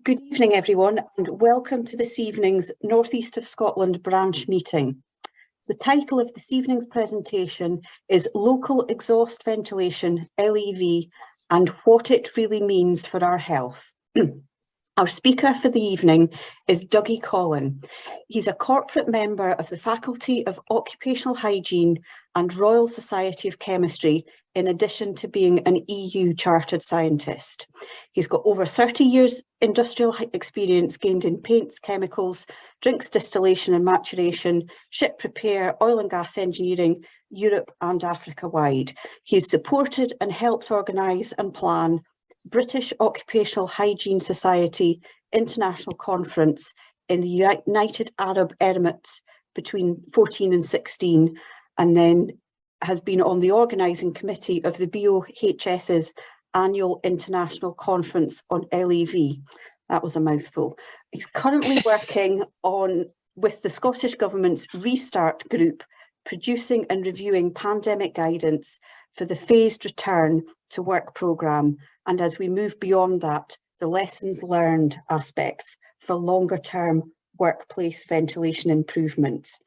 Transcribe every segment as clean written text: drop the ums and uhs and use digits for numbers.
Good evening, everyone, and welcome to this evening's North East of Scotland branch meeting. The title of this evening's presentation is Local Exhaust Ventilation, LEV, and What It Really Means for Our Health. Our speaker for the evening is Dougie Collin. He's a corporate member of the Faculty of Occupational Hygiene and Royal Society of Chemistry, in addition to being an EU chartered scientist. He's got over 30 years industrial experience gained in paints, chemicals, drinks distillation and maturation, ship repair, oil and gas engineering, Europe and Africa wide. He's supported and helped organise and plan British Occupational Hygiene Society International Conference in the United Arab Emirates between 14 and 16, and then has been on the organising committee of the BOHS's annual international conference on LEV. That was a mouthful. He's currently working with the Scottish Government's Restart Group, producing and reviewing pandemic guidance for the phased return to work programme, and as we move beyond that, the lessons learned aspects for longer term workplace ventilation improvements.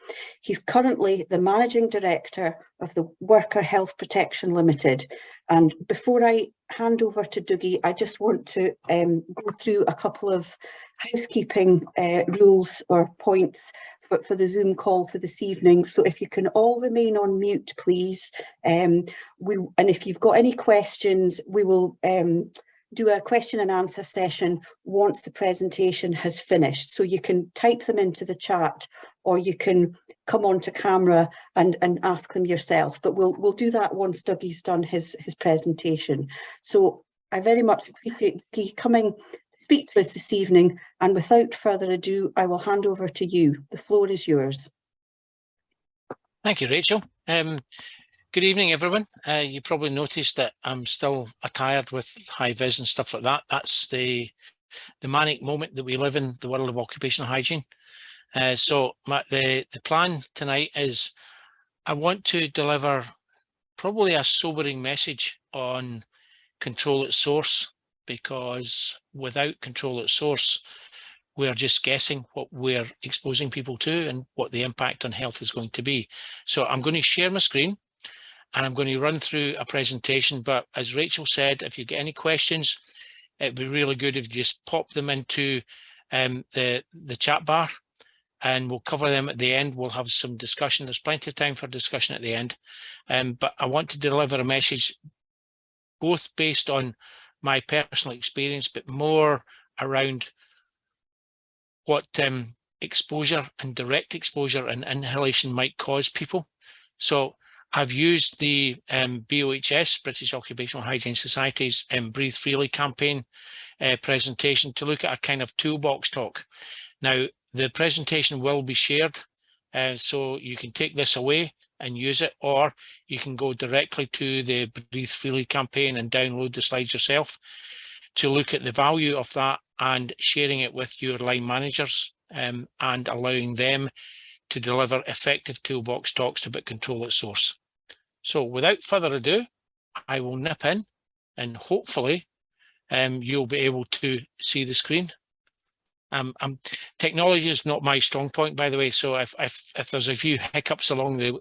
He's currently the Managing Director of the Worker Health Protection Limited. And before I hand over to Dougie, I just want to go through a couple of housekeeping rules or points for the Zoom call for this evening. So if you can all remain on mute, please. And if you've got any questions, we will do a question and answer session once the presentation has finished. So you can type them into the chat, or you can come onto camera and ask them yourself. But we'll do that once Dougie's done his presentation. So I very much appreciate you coming to speak to us this evening. And without further ado, I will hand over to you. The floor is yours. Thank you, Rachel. Good evening, everyone. You probably noticed that I'm still attired with high vis and stuff like that. That's the manic moment that we live in, the world of occupational hygiene. So the plan tonight is I want to deliver probably a sobering message on control at source, because without control at source, we're just guessing what we're exposing people to and what the impact on health is going to be. So I'm going to share my screen, and I'm going to run through a presentation, but as Rachel said, if you get any questions, it'd be really good if you just pop them into the chat bar, and we'll cover them at the end. We'll have some discussion. There's plenty of time for discussion at the end. But I want to deliver a message both based on my personal experience, but more around what exposure and direct exposure and inhalation might cause people. So I've used the BOHS, British Occupational Hygiene Society's Breathe Freely campaign presentation to look at a kind of toolbox talk. Now, the presentation will be shared, so you can take this away and use it, or you can go directly to the Breathe Freely campaign and download the slides yourself to look at the value of that and sharing it with your line managers and allowing them to deliver effective toolbox talks about control at source. So without further ado, I will nip in, and hopefully you'll be able to see the screen. Technology is not my strong point, by the way, so if there's a few hiccups along the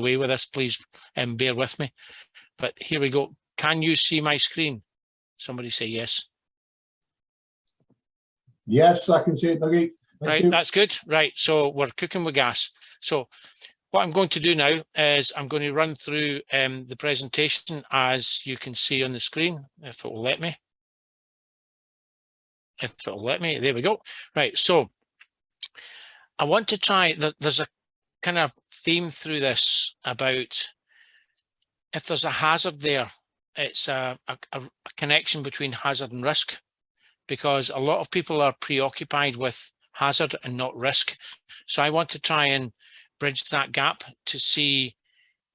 way with this, please bear with me. But here we go. Can you see my screen? Somebody say yes. Yes, I can see it, Dougie. Right, that's good. Right, so we're cooking with gas. So what I'm going to do now is I'm going to run through the presentation as you can see on the screen, if it will let me. If it'll let me, there we go. Right, so I want to try, there's a kind of theme through this about if there's a hazard there, it's a connection between hazard and risk, because a lot of people are preoccupied with hazard and not risk. So I want to try and bridge that gap to see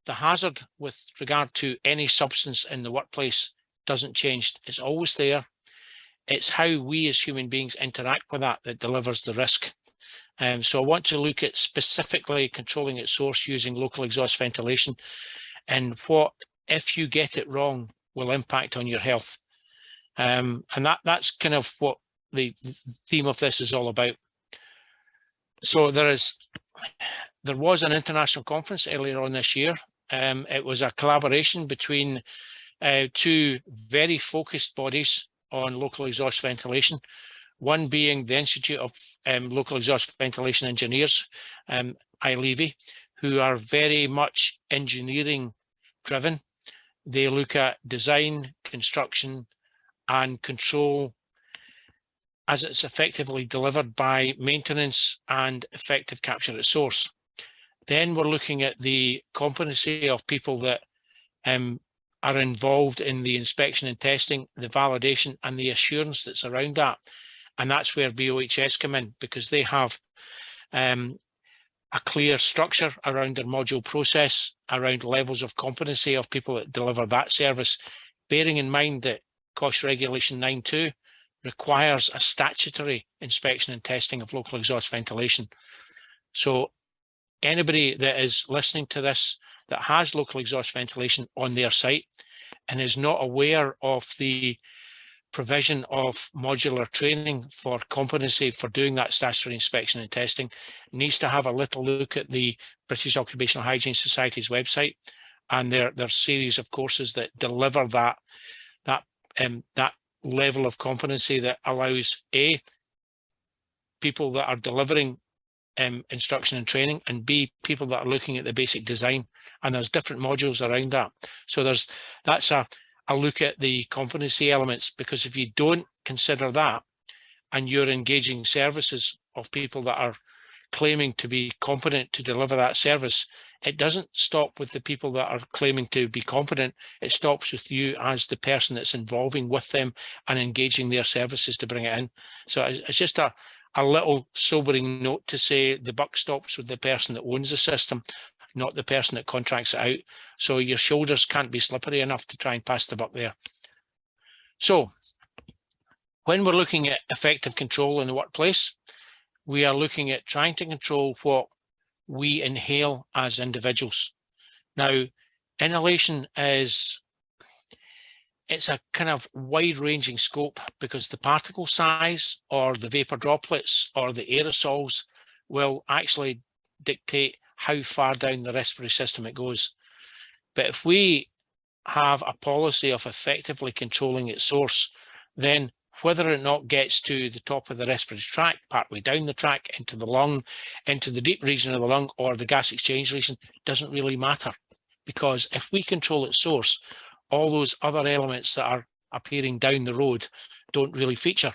the hazard with regard to any substance in the workplace doesn't change. It's always there. It's how we as human beings interact with that delivers the risk. So I want to look at specifically controlling its source using local exhaust ventilation, and what, if you get it wrong, will impact on your health. And that's kind of what the theme of this is all about. So there was an international conference earlier on this year. It was a collaboration between two very focused bodies on local exhaust ventilation, one being the Institute of Local Exhaust Ventilation Engineers, LEV, who are very much engineering driven. They look at design, construction, and control as it's effectively delivered by maintenance and effective capture at source. Then we're looking at the competency of people that are involved in the inspection and testing, the validation and the assurance that's around that. And that's where BOHS come in, because they have a clear structure around their module process, around levels of competency of people that deliver that service, bearing in mind that COSH Regulation 9.2 requires a statutory inspection and testing of local exhaust ventilation. So anybody that is listening to this that has local exhaust ventilation on their site and is not aware of the provision of modular training for competency for doing that statutory inspection and testing needs to have a little look at the British Occupational Hygiene Society's website and their series of courses that deliver that level of competency that allows people that are delivering instruction and training, and B, people that are looking at the basic design. And there's different modules around that. So that's a look at the competency elements, because if you don't consider that and you're engaging services of people that are claiming to be competent to deliver that service, it doesn't stop with the people that are claiming to be competent. It stops with you as the person that's involving with them and engaging their services to bring it in. So it's just a little sobering note to say the buck stops with the person that owns the system, not the person that contracts it out. So your shoulders can't be slippery enough to try and pass the buck there. So when we're looking at effective control in the workplace, we are looking at trying to control what we inhale as individuals. Now, inhalation it's a kind of wide-ranging scope, because the particle size or the vapor droplets or the aerosols will actually dictate how far down the respiratory system it goes. But if we have a policy of effectively controlling its source, then whether or not it gets to the top of the respiratory tract, partway down the tract, into the lung, into the deep region of the lung, or the gas exchange region, doesn't really matter. Because if we control its source, all those other elements that are appearing down the road don't really feature.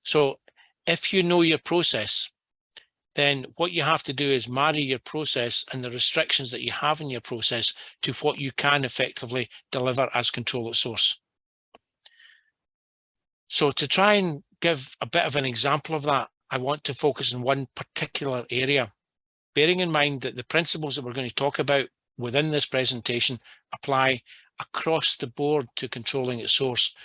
So if you know your process, then what you have to do is marry your process and the restrictions that you have in your process to what you can effectively deliver as control at source. So to try and give a bit of an example of that, I want to focus on one particular area, bearing in mind that the principles that we're going to talk about within this presentation apply across the board to controlling its source.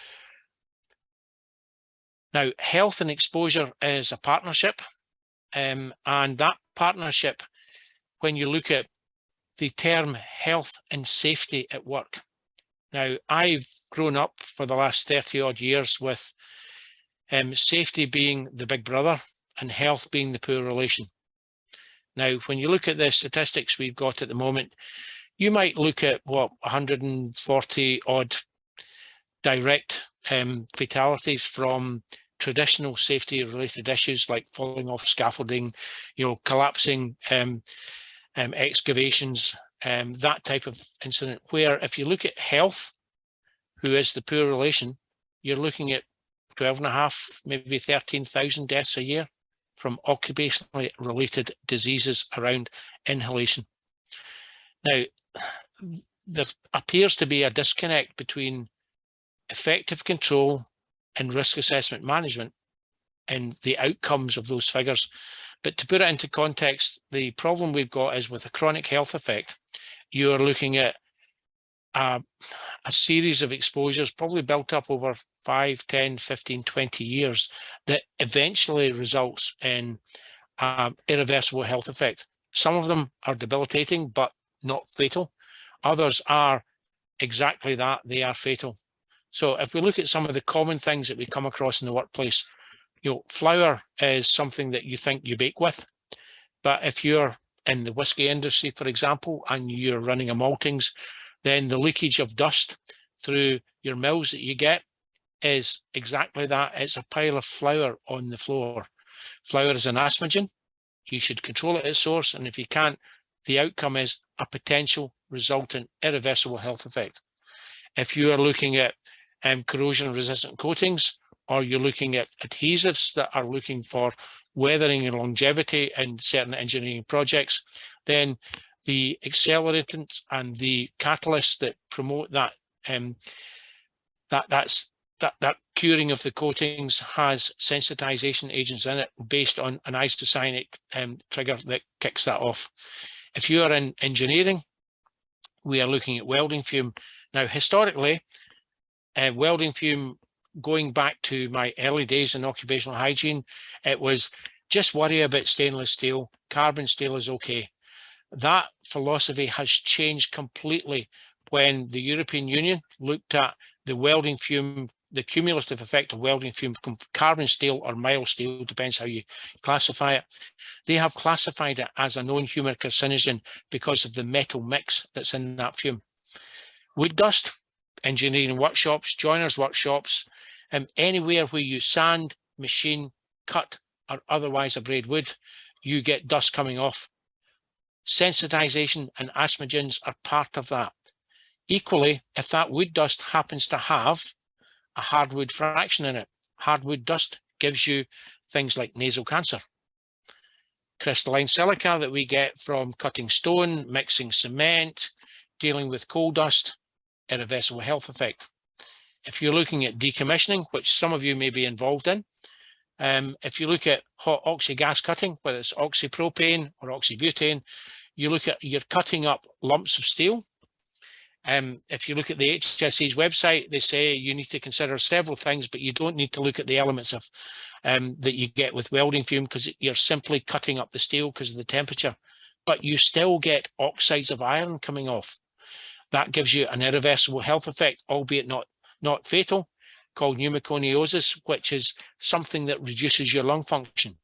Now, health and exposure is a partnership, and that partnership, when you look at the term health and safety at work. Now, I've grown up for the last 30 odd years with safety being the big brother and health being the poor relation. Now, when you look at the statistics we've got at the moment, you might look at 140 odd direct fatalities from traditional safety related issues like falling off scaffolding, collapsing excavations, that type of incident, where if you look at health, who is the poor relation, you're looking at 12.5, maybe 13,000 deaths a year from occupationally related diseases around inhalation. Now, there appears to be a disconnect between effective control and risk assessment management and the outcomes of those figures. But to put it into context, the problem we've got is with a chronic health effect, you're looking at a series of exposures probably built up over 5, 10, 15, 20 years that eventually results in irreversible health effect. Some of them are debilitating, but not fatal. Others are exactly that, they are fatal. So if we look at some of the common things that we come across in the workplace, flour is something that you think you bake with, but if you're in the whiskey industry, for example, and you're running a maltings, then the leakage of dust through your mills that you get is exactly that. It's a pile of flour on the floor. Flour is an asthmagen. You should control it at source, and if you can't, the outcome is a potential resultant irreversible health effect. If you are looking at corrosion-resistant coatings, or you're looking at adhesives that are looking for weathering and longevity in certain engineering projects, then the accelerants and the catalysts that promote that that curing of the coatings has sensitization agents in it based on an isocyanic trigger that kicks that off. If you are in engineering, we are looking at welding fume. Now, historically, welding fume, going back to my early days in occupational hygiene, it was just worry about stainless steel, carbon steel is okay. That philosophy has changed completely when the European Union looked at the welding fume, the cumulative effect of welding fume from carbon steel or mild steel, depends how you classify it. They have classified it as a non-human carcinogen because of the metal mix that's in that fume. Wood dust, engineering workshops, joiners workshops, anywhere where you sand, machine, cut, or otherwise abrade wood, you get dust coming off. Sensitization and asthmagens are part of that. Equally, if that wood dust happens to have a hardwood fraction in it, hardwood dust gives you things like nasal cancer. Crystalline silica that we get from cutting stone, mixing cement, dealing with coal dust, irreversible health effect. If you're looking at decommissioning, which some of you may be involved in, if you look at hot oxy-gas cutting, whether it's oxypropane or oxybutane, you're cutting up lumps of steel. If you look at the HSE's website, they say you need to consider several things, but you don't need to look at the elements of that you get with welding fume, because you're simply cutting up the steel because of the temperature, but you still get oxides of iron coming off. That gives you an irreversible health effect, albeit not fatal, called pneumoconiosis, which is something that reduces your lung function.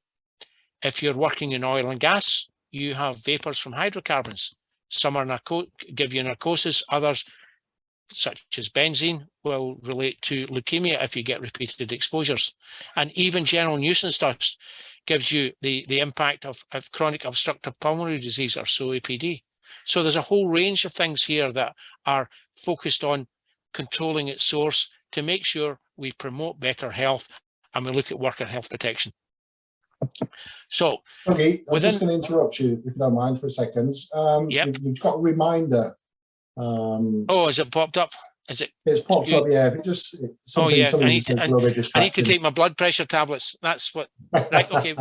If you're working in oil and gas, you have vapors from hydrocarbons. Some are give you narcosis, others, such as benzene, will relate to leukemia if you get repeated exposures. And even general nuisance dust gives you the impact of chronic obstructive pulmonary disease, or COPD. So there's a whole range of things here that are focused on controlling its source to make sure we promote better health and we look at worker health protection. So, okay, I'm just going to interrupt you, if you don't mind, for a second. Yep. You've got a reminder. Oh, has it popped up? Is it? It's popped up, yeah. If it just something, yeah, I need to take my blood pressure tablets. That's what. Right. Okay.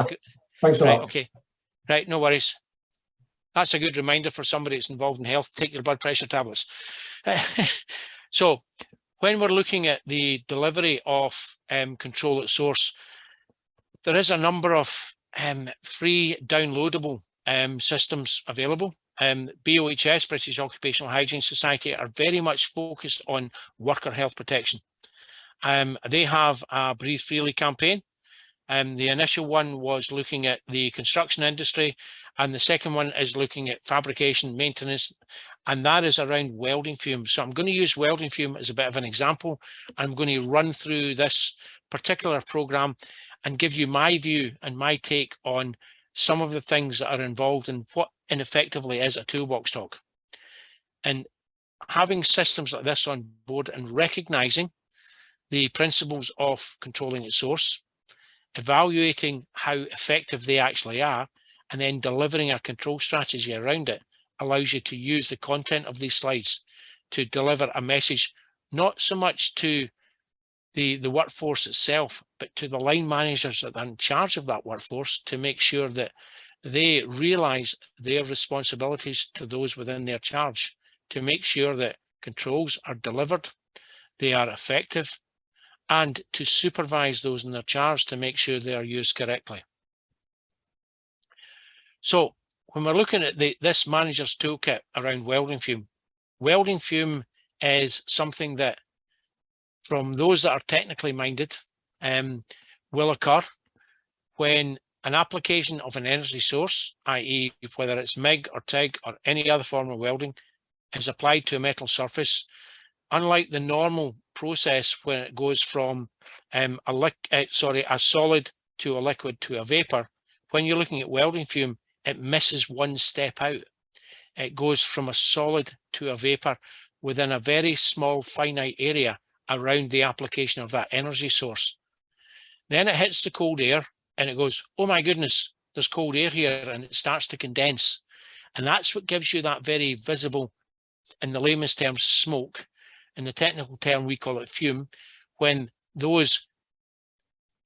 Thanks a lot. Okay. Right. No worries. That's a good reminder for somebody that's involved in health. Take your blood pressure tablets. So, when we're looking at the delivery of control at source, there is a number of free downloadable systems available. BOHS, British Occupational Hygiene Society, are very much focused on worker health protection. They have a Breathe Freely campaign. The initial one was looking at the construction industry, and the second one is looking at fabrication, maintenance, and that is around welding fume. So I'm going to use welding fume as a bit of an example. I'm going to run through this particular program and give you my view and my take on some of the things that are involved in what ineffectively is a toolbox talk. And having systems like this on board and recognizing the principles of controlling its source, evaluating how effective they actually are, and then delivering a control strategy around it allows you to use the content of these slides to deliver a message, not so much to the workforce itself, but to the line managers that are in charge of that workforce, to make sure that they realize their responsibilities to those within their charge, to make sure that controls are delivered, they are effective, and to supervise those in their charge to make sure they are used correctly. So when we're looking at this manager's toolkit around welding fume is something that, from those that are technically minded, will occur. when an application of an energy source, i.e. whether it's MIG or TIG or any other form of welding, is applied to a metal surface, unlike the normal process when it goes from a solid to a liquid to a vapor, when you're looking at welding fume, it misses one step out. It goes from a solid to a vapor within a very small finite area around the application of that energy source. Then it hits the cold air and it goes, oh my goodness, there's cold air here, and it starts to condense. And that's what gives you that very visible, in the layman's term, smoke. In the technical term, we call it fume, when those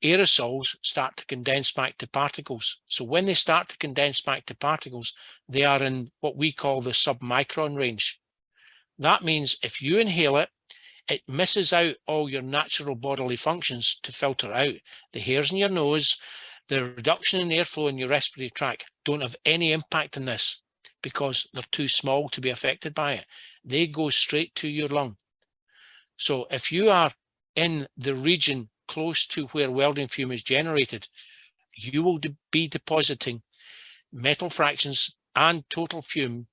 aerosols start to condense back to particles. So when they start to condense back to particles, they are in what we call the submicron range. That means if you inhale it, it misses out all your natural bodily functions to filter out. The hairs in your nose, the reduction in airflow in your respiratory tract don't have any impact on this because they're too small to be affected by it. They go straight to your lung. So if you are in the region close to where welding fume is generated, you will be depositing metal fractions and total fume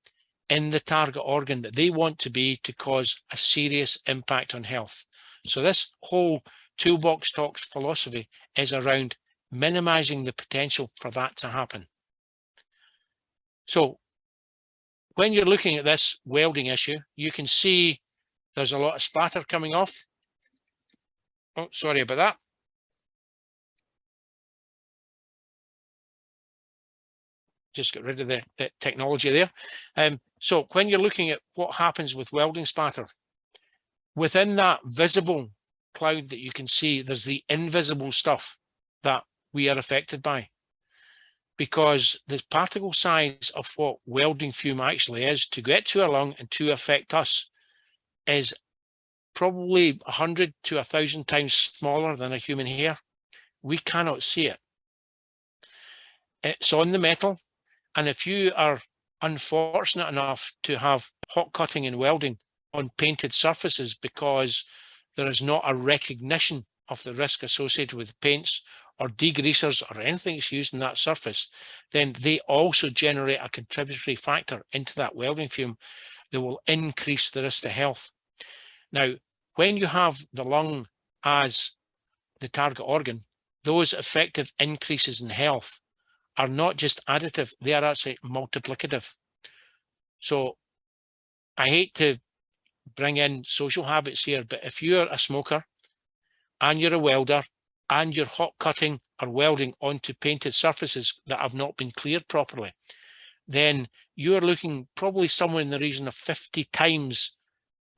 in the target organ that they want to be to cause a serious impact on health. So this whole toolbox talks philosophy is around minimizing the potential for that to happen. So when you're looking at this welding issue, you can see there's a lot of splatter coming off. Oh, sorry about that. Just get rid of the technology there. So when you're looking at what happens with welding splatter, within that visible cloud that you can see, there's the invisible stuff that we are affected by. Because the particle size of what welding fume actually is, to get to our lung and to affect us, is probably 100 to 1,000 times smaller than a human hair. We cannot see it. It's on the metal. And if you are unfortunate enough to have hot cutting and welding on painted surfaces because there is not a recognition of the risk associated with paints or degreasers or anything that's used in that surface, then they also generate a contributory factor into that welding fume that will increase the risk to health. Now, when you have the lung as the target organ, those effective increases in health are not just additive, they are actually multiplicative. So I hate to bring in social habits here, but if you're a smoker and you're a welder and you're hot cutting or welding onto painted surfaces that have not been cleared properly, then you're looking probably somewhere in the region of 50 times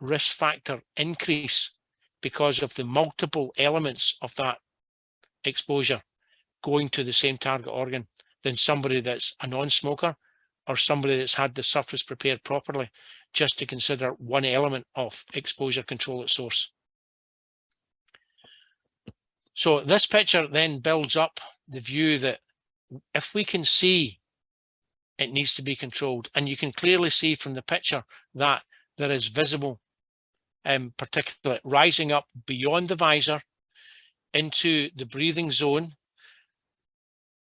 risk factor increase because of the multiple elements of that exposure going to the same target organ than somebody that's a non-smoker or somebody that's had the surface prepared properly, just to consider one element of exposure control at source. So this picture then builds up the view that if we can see it needs to be controlled, and you can clearly see from the picture that there is visible particulate rising up beyond the visor into the breathing zone.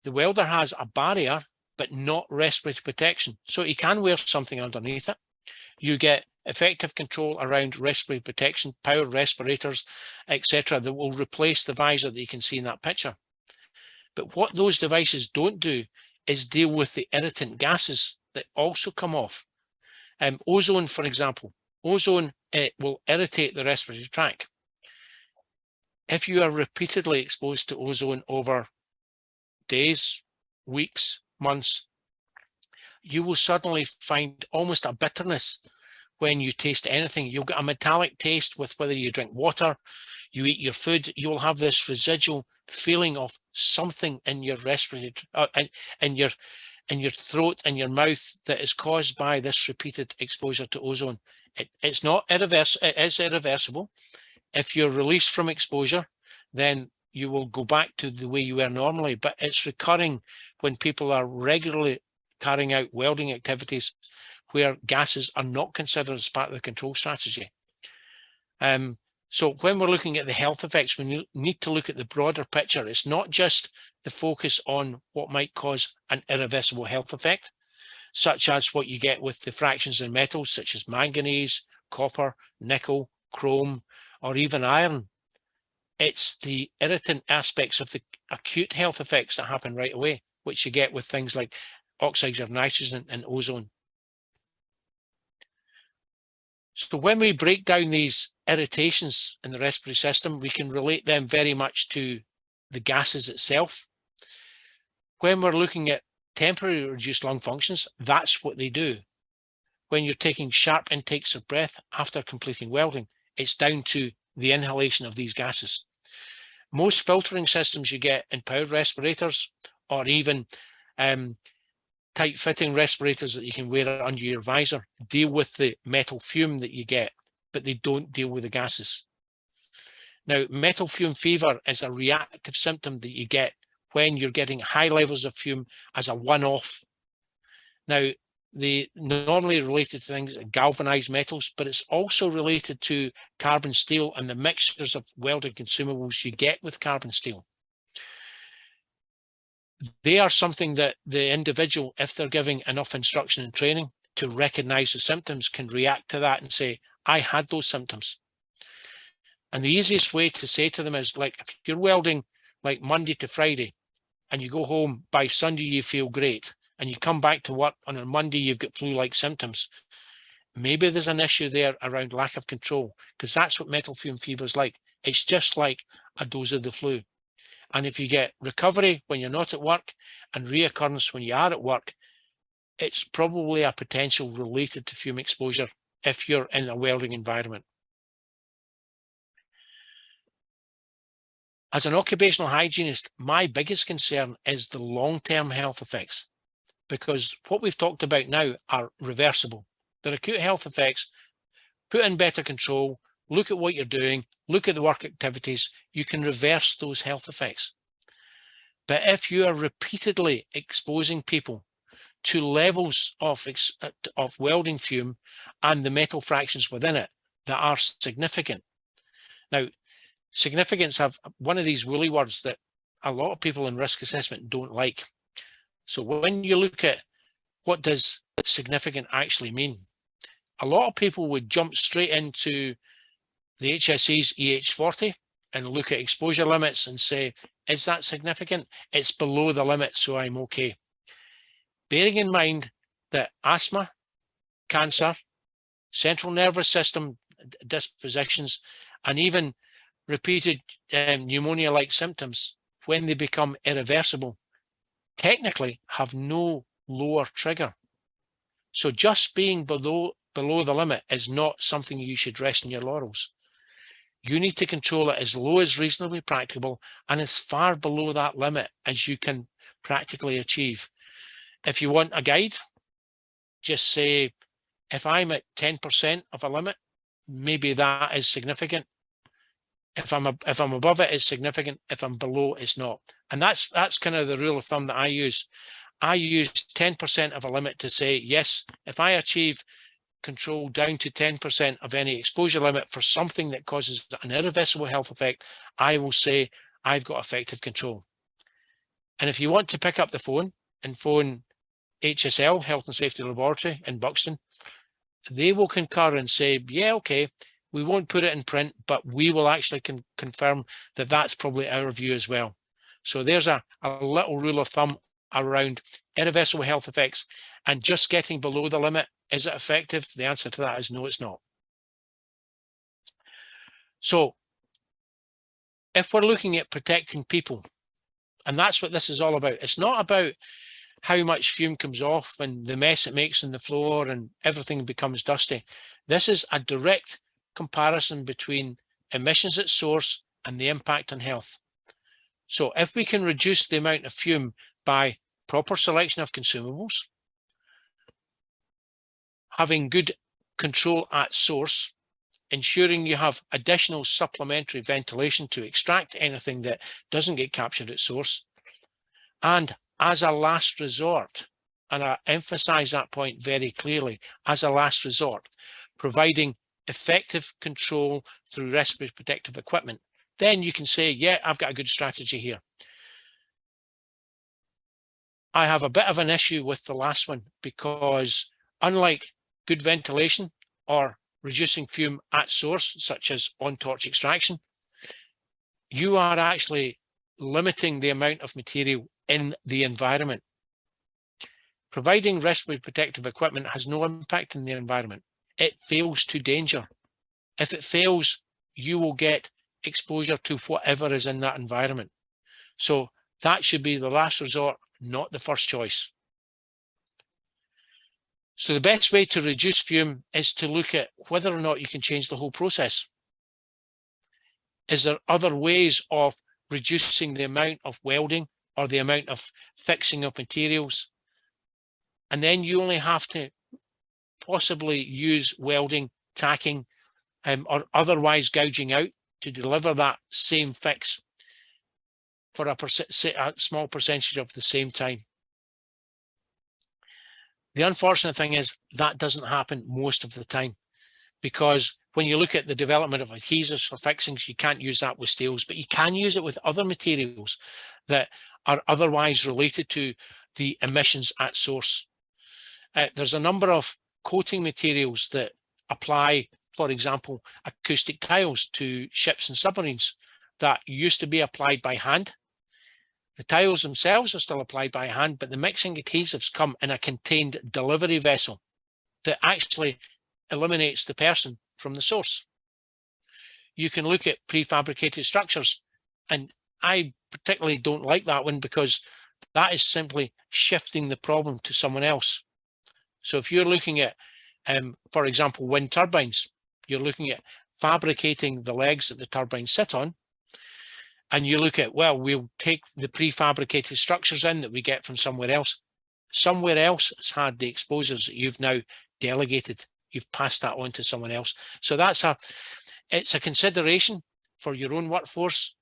The welder has a barrier, but not respiratory protection. So he can wear something underneath it. You get effective control around respiratory protection, power respirators, etc., that will replace the visor that you can see in that picture. But what those devices don't do is deal with the irritant gases that also come off. Ozone, for example, ozone will irritate the respiratory tract. If you are repeatedly exposed to ozone over days, weeks, months, you will suddenly find almost a bitterness when you taste anything. You'll get a metallic taste with whether you drink water, you eat your food, you will have this residual feeling of something in your respiratory, in your throat and your mouth that is caused by this repeated exposure to ozone. It's not irreversible. It is irreversible. If you're released from exposure, then you will go back to the way you were normally, but it's recurring when people are regularly carrying out welding activities where gases are not considered as part of the control strategy. So when we're looking at the health effects, we need to look at the broader picture. It's not just the focus on what might cause an irreversible health effect, such as what you get with the fractions in metals, such as manganese, copper, nickel, chrome, or even iron. It's the irritant aspects of the acute health effects that happen right away, which you get with things like oxides of nitrogen and ozone. So when we break down these irritations in the respiratory system, we can relate them very much to the gases itself. When we're looking at temporary reduced lung functions, that's what they do. When you're taking sharp intakes of breath after completing welding, it's down to the inhalation of these gases. Most filtering systems you get in powered respirators, or even tight-fitting respirators that you can wear under your visor, deal with the metal fume that you get, but they don't deal with the gases. Now, metal fume fever is a reactive symptom that you get when you're getting high levels of fume as a one-off. Now, they normally related to things like galvanized metals, but it's also related to carbon steel and the mixtures of welding consumables you get with carbon steel. They are something that the individual, if they're giving enough instruction and training to recognize the symptoms, can react to that and say, I had those symptoms. And the easiest way to say to them is, like, if you're welding like Monday to Friday and you go home by Sunday, you feel great, and you come back to work on a Monday, you've got flu-like symptoms, maybe there's an issue there around lack of control, because that's what metal fume fever is like. It's just like a dose of the flu. And if you get recovery when you're not at work and reoccurrence when you are at work, it's probably a potential related to fume exposure if you're in a welding environment. As an occupational hygienist, my biggest concern is the long-term health effects, because what we've talked about now are reversible. They're acute health effects. Put in better control, look at what you're doing, look at the work activities, you can reverse those health effects. But if you are repeatedly exposing people to levels of welding fume and the metal fractions within it that are significant. Now, significance have one of these woolly words that a lot of people in risk assessment don't like. So when you look at what does significant actually mean, a lot of people would jump straight into the HSE's EH40 and look at exposure limits and say, is that significant? It's below the limit, so I'm okay. Bearing in mind that asthma, cancer, central nervous system dispositions, and even repeated pneumonia-like symptoms, when they become irreversible, technically have no lower trigger. So just being below the limit is not something you should rest in your laurels. You need to control it as low as reasonably practicable and as far below that limit as you can practically achieve. If you want a guide, just say, if I'm at 10% of a limit, maybe that is significant. If I'm above it, it's significant. If I'm below, it's not. And that's kind of the rule of thumb that I use. I use 10% of a limit to say, yes, if I achieve control down to 10% of any exposure limit for something that causes an irreversible health effect, I will say I've got effective control. And if you want to pick up the phone and phone HSL, Health and Safety Laboratory in Buxton, they will concur and say, yeah, okay, we won't put it in print, but we will actually confirm that that's probably our view as well. So there's a little rule of thumb around irreversible health effects and just getting below the limit. Is it effective? The answer to that is no, it's not. So if we're looking at protecting people, and that's what this is all about, it's not about how much fume comes off and the mess it makes on the floor and everything becomes dusty. This is a direct comparison between emissions at source and the impact on health. So if we can reduce the amount of fume by proper selection of consumables, having good control at source, ensuring you have additional supplementary ventilation to extract anything that doesn't get captured at source, and as a last resort, and I emphasize that point very clearly, as a last resort, providing effective control through respiratory protective equipment, then you can say, yeah, I've got a good strategy here. I have a bit of an issue with the last one because unlike good ventilation or reducing fume at source, such as on-torch extraction, you are actually limiting the amount of material in the environment. Providing respiratory protective equipment has no impact in the environment. It fails to danger. If it fails, you will get exposure to whatever is in that environment. So that should be the last resort, not the first choice. So the best way to reduce fume is to look at whether or not you can change the whole process. Is there other ways of reducing the amount of welding or the amount of fixing of materials? And then you only have to possibly use welding, tacking, or otherwise gouging out to deliver that same fix for a small percentage of the same time. The unfortunate thing is that doesn't happen most of the time, because when you look at the development of adhesives for fixings, you can't use that with steels, but you can use it with other materials that are otherwise related to the emissions at source. There's a number of coating materials that apply, for example, acoustic tiles to ships and submarines that used to be applied by hand. The tiles themselves are still applied by hand, but the mixing adhesives come in a contained delivery vessel that actually eliminates the person from the source. You can look at prefabricated structures, and I particularly don't like that one because that is simply shifting the problem to someone else. So if you're looking at, for example, wind turbines, you're looking at fabricating the legs that the turbines sit on, and you look at, well, we'll take the prefabricated structures in that we get from somewhere else. Somewhere else has had the exposures that you've now delegated. You've passed that on to someone else. So it's a consideration for your own workforce,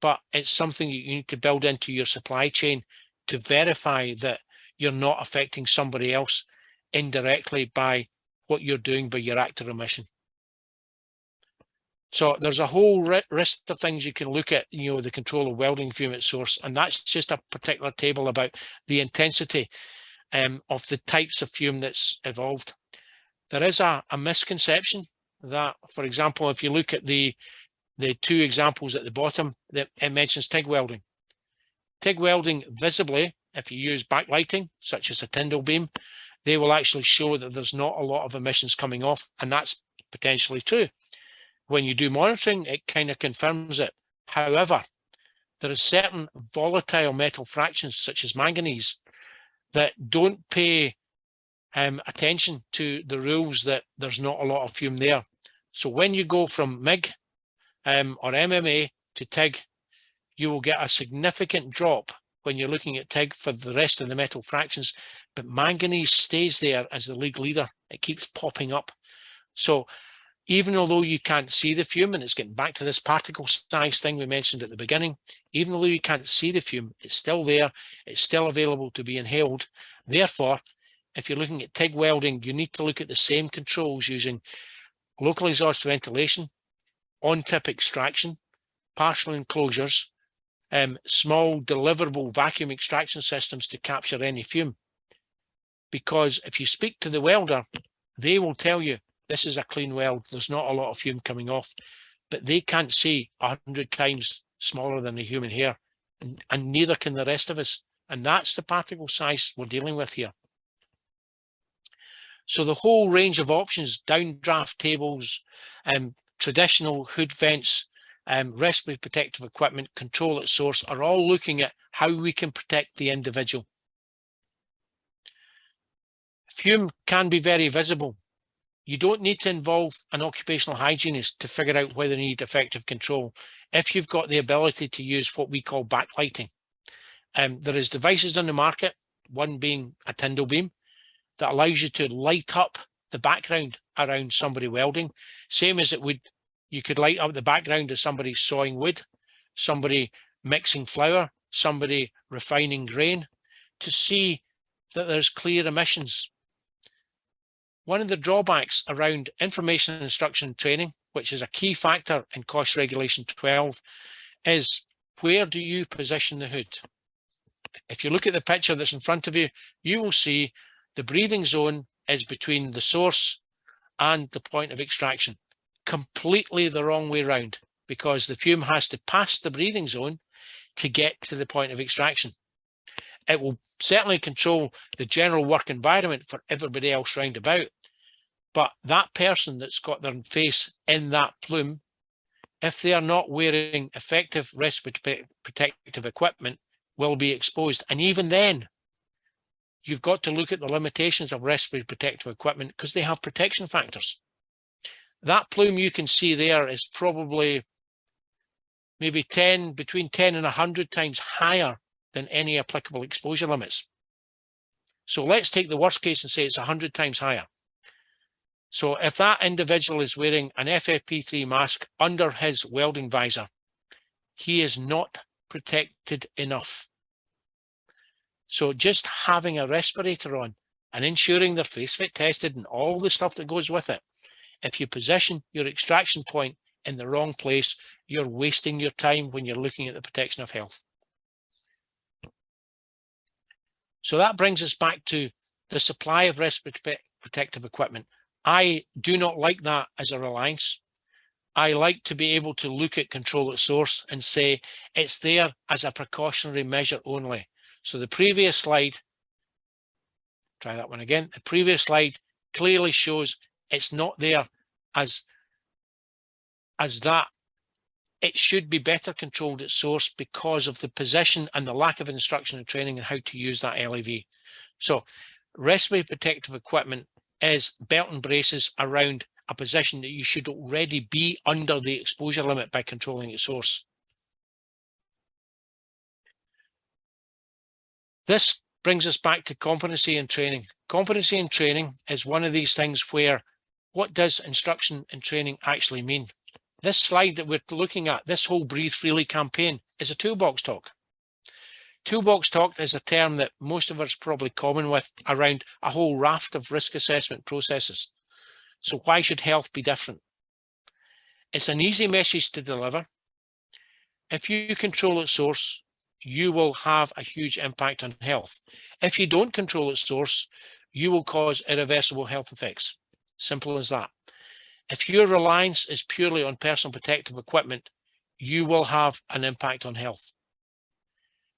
but it's something you need to build into your supply chain to verify that you're not affecting somebody else indirectly by what you're doing by your act of omission. So there's a whole list of things you can look at, the control of welding fume at source, and that's just a particular table about the intensity of the types of fume that's evolved. There is a misconception that, for example, if you look at the two examples at the bottom, that it mentions TIG welding. TIG welding visibly, if you use backlighting, such as a Tyndall beam, they will actually show that there's not a lot of emissions coming off, and that's potentially true. When you do monitoring, it kind of confirms it. However, there are certain volatile metal fractions, such as manganese, that don't pay attention to the rules that there's not a lot of fume there. So when you go from MIG or MMA to TIG, you will get a significant drop when you're looking at TIG for the rest of the metal fractions, but manganese stays there as the league leader. It keeps popping up. So even although you can't see the fume, and it's getting back to this particle size thing we mentioned at the beginning, even though you can't see the fume, it's still there, it's still available to be inhaled. Therefore, if you're looking at TIG welding, you need to look at the same controls using local exhaust ventilation, on-tip extraction, partial enclosures, small deliverable vacuum extraction systems to capture any fume. Because if you speak to the welder, they will tell you, this is a clean weld, there's not a lot of fume coming off, but they can't see 100 times smaller than a human hair, and neither can the rest of us. And that's the particle size we're dealing with here. So the whole range of options, downdraft tables, traditional hood vents, respiratory protective equipment, control at source, are all looking at how we can protect the individual. Fume can be very visible. You don't need to involve an occupational hygienist to figure out whether you need effective control if you've got the ability to use what we call backlighting. There is devices on the market, one being a Tyndall beam, that allows you to light up the background around somebody welding, same as you could light up the background of somebody sawing wood, somebody mixing flour, somebody refining grain, to see that there's clear emissions. one of the drawbacks around information, instruction and training, which is a key factor in COSH Regulation 12, is where do you position the hood? If you look at the picture that's in front of you, you will see the breathing zone is between the source and the point of extraction. Completely the wrong way round, because the fume has to pass the breathing zone to get to the point of extraction. It will certainly control the general work environment for everybody else round about, but that person that's got their face in that plume, if they are not wearing effective respiratory protective equipment, will be exposed. And even then, you've got to look at the limitations of respiratory protective equipment because they have protection factors. That plume you can see there is probably maybe between 10 and 100 times higher than any applicable exposure limits. So let's take the worst case and say it's 100 times higher. So if that individual is wearing an FFP3 mask under his welding visor, he is not protected enough. So just having a respirator on and ensuring they're face fit tested and all the stuff that goes with it, if you position your extraction point in the wrong place, you're wasting your time when you're looking at the protection of health. So that brings us back to the supply of respiratory protective equipment. I do not like that as a reliance. I like to be able to look at control at source and say it's there as a precautionary measure only. So the previous slide, try that one again. The previous slide clearly shows it's not there as that. It should be better controlled at source because of the position and the lack of instruction and training on how to use that LEV. So respiratory protective equipment is belt and braces around a position that you should already be under the exposure limit by controlling its source. This brings us back to competency and training. Competency and training is one of these things where what does instruction and training actually mean? This slide that we're looking at, this whole Breathe Freely campaign, is a toolbox talk. Toolbox talk is a term that most of us are probably common with around a whole raft of risk assessment processes. So why should health be different? It's an easy message to deliver. If you control its source, you will have a huge impact on health. If you don't control its source, you will cause irreversible health effects. Simple as that. If your reliance is purely on personal protective equipment, you will have an impact on health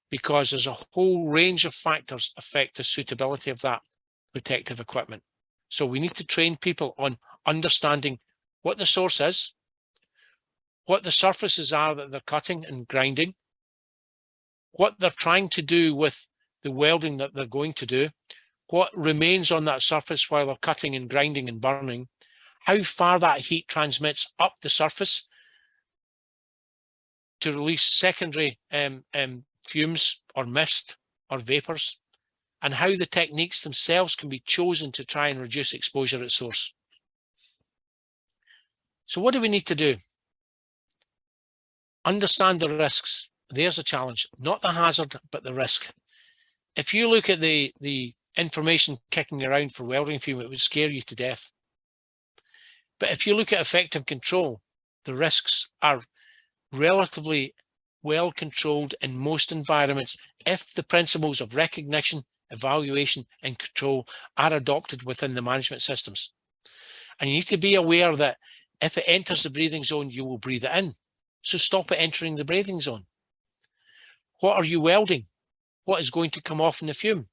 because there's a whole range of factors affect the suitability of that protective equipment. So we need to train people on understanding what the source is, what the surfaces are that they're cutting and grinding, what they're trying to do with the welding that they're going to do, what remains on that surface while they're cutting and grinding and burning, how far that heat transmits up the surface to release secondary fumes or mist or vapors, and how the techniques themselves can be chosen to try and reduce exposure at source. So what do we need to do? Understand the risks. There's a challenge, not the hazard, but the risk. If you look at the information kicking around for welding fume, it would scare you to death. But if you look at effective control, the risks are relatively well controlled in most environments if the principles of recognition, evaluation and control are adopted within the management systems. And you need to be aware that if it enters the breathing zone, you will breathe it in. So stop it entering the breathing zone. What are you welding? What is going to come off in the fume?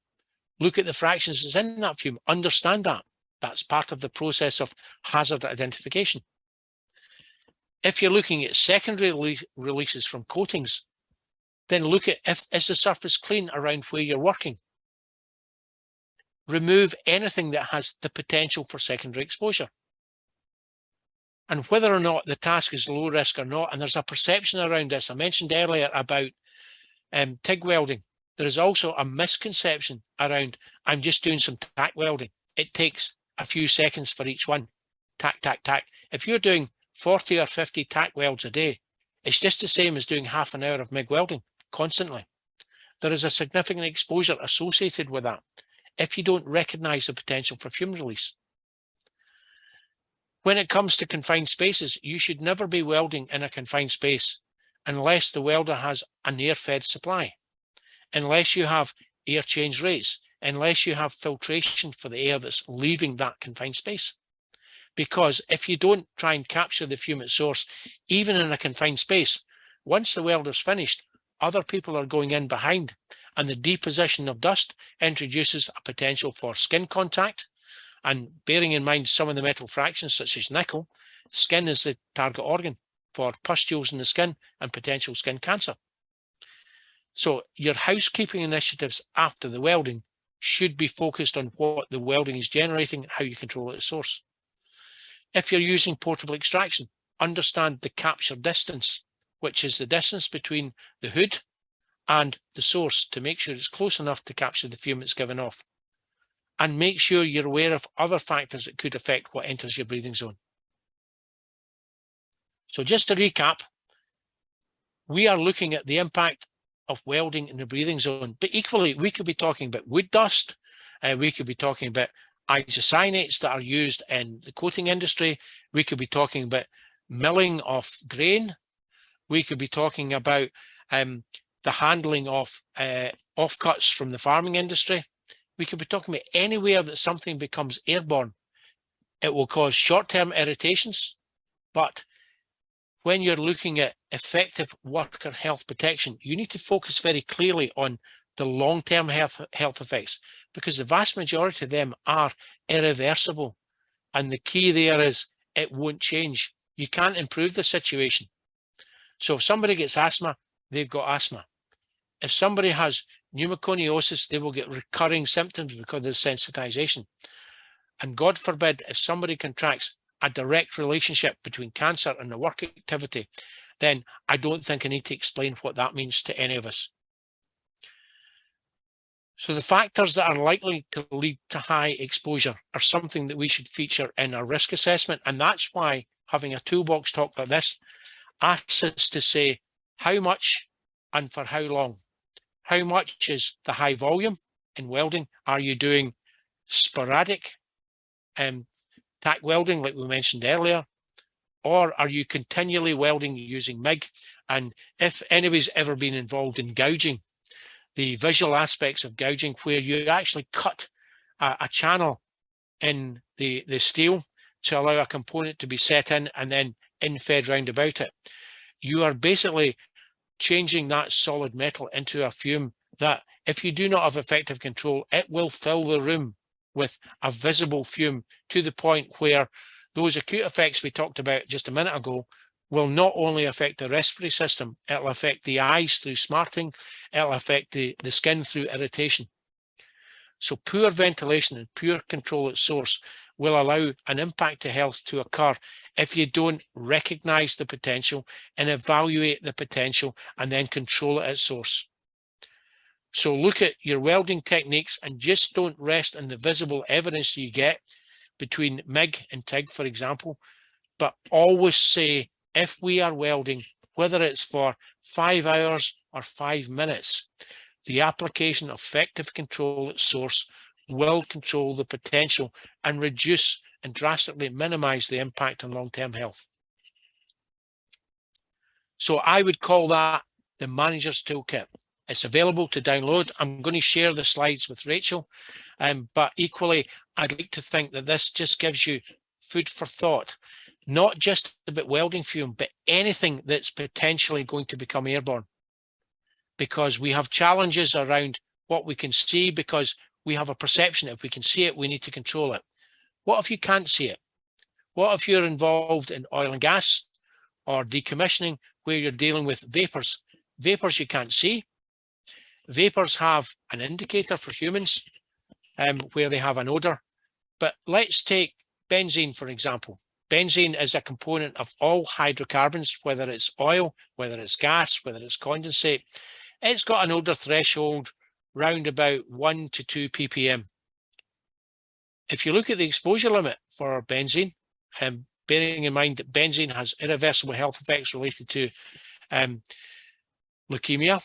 Look at the fractions that's in that fume. Understand that. That's part of the process of hazard identification. If you're looking at secondary releases from coatings, then look at is the surface clean around where you're working. Remove anything that has the potential for secondary exposure. And whether or not the task is low risk or not, and there's a perception around this. I mentioned earlier about TIG welding. There is also a misconception around, I'm just doing some tack welding. It takes a few seconds for each one. Tack, tack, tack. If you're doing 40 or 50 tack welds a day, it's just the same as doing half an hour of MIG welding constantly. There is a significant exposure associated with that if you don't recognize the potential for fume release. When it comes to confined spaces, you should never be welding in a confined space unless the welder has an air-fed supply, unless you have air change rates, unless you have filtration for the air that's leaving that confined space. Because if you don't try and capture the fume at source, even in a confined space, once the welder's finished, other people are going in behind, and the deposition of dust introduces a potential for skin contact. And bearing in mind some of the metal fractions, such as nickel, skin is the target organ for pustules in the skin and potential skin cancer. So your housekeeping initiatives after the welding should be focused on what the welding is generating, how you control it at source. If you're using portable extraction, understand the capture distance, which is the distance between the hood and the source, to make sure it's close enough to capture the fume it's given off. And make sure you're aware of other factors that could affect what enters your breathing zone. So just to recap, we are looking at the impact of welding in the breathing zone, but equally we could be talking about wood dust, we could be talking about isocyanates that are used in the coating industry, we could be talking about milling of grain, we could be talking about the handling of offcuts from the farming industry. We could be talking about anywhere that something becomes airborne. It will cause short-term irritations, but when you're looking at effective worker health protection, you need to focus very clearly on the long-term health effects, because the vast majority of them are irreversible. And the key there is it won't change. You can't improve the situation. So if somebody gets asthma, they've got asthma. If somebody has pneumoconiosis, they will get recurring symptoms because of the sensitization. And God forbid, if somebody contracts a direct relationship between cancer and the work activity, then I don't think I need to explain what that means to any of us. So the factors that are likely to lead to high exposure are something that we should feature in our risk assessment. And that's why having a toolbox talk like this asks us to say how much and for how long. How much is the high volume in welding? Are you doing sporadic tack welding like we mentioned earlier? Or are you continually welding using MIG? And if anybody's ever been involved in gouging, the visual aspects of gouging where you actually cut a channel in the steel to allow a component to be set in and then in-fed round about it, you are basically changing that solid metal into a fume that, if you do not have effective control, it will fill the room with a visible fume to the point where those acute effects we talked about just a minute ago will not only affect the respiratory system, it'll affect the eyes through smarting, it'll affect the skin through irritation. So poor ventilation and poor control at source will allow an impact to health to occur if you don't recognize the potential and evaluate the potential and then control it at source. So look at your welding techniques and just don't rest on the visible evidence you get between MIG and TIG, for example, but always say, if we are welding, whether it's for 5 hours or 5 minutes, the application of effective control at source will control the potential and reduce and drastically minimize the impact on long-term health. So I would call that the Managers Toolkit. It's available to download. I'm going to share the slides with Rachel, but equally, I'd like to think that this just gives you food for thought, not just about welding fume, but anything that's potentially going to become airborne. Because we have challenges around what we can see, because we have a perception if we can see it, we need to control it. What if you can't see it? What if you're involved in oil and gas or decommissioning where you're dealing with vapors? Vapors you can't see. Vapors have an indicator for humans where they have an odor. But let's take benzene, for example. Benzene is a component of all hydrocarbons, whether it's oil, whether it's gas, whether it's condensate. It's got an odor threshold round about 1 to 2 ppm. If you look at the exposure limit for benzene, bearing in mind that benzene has irreversible health effects related to leukemia,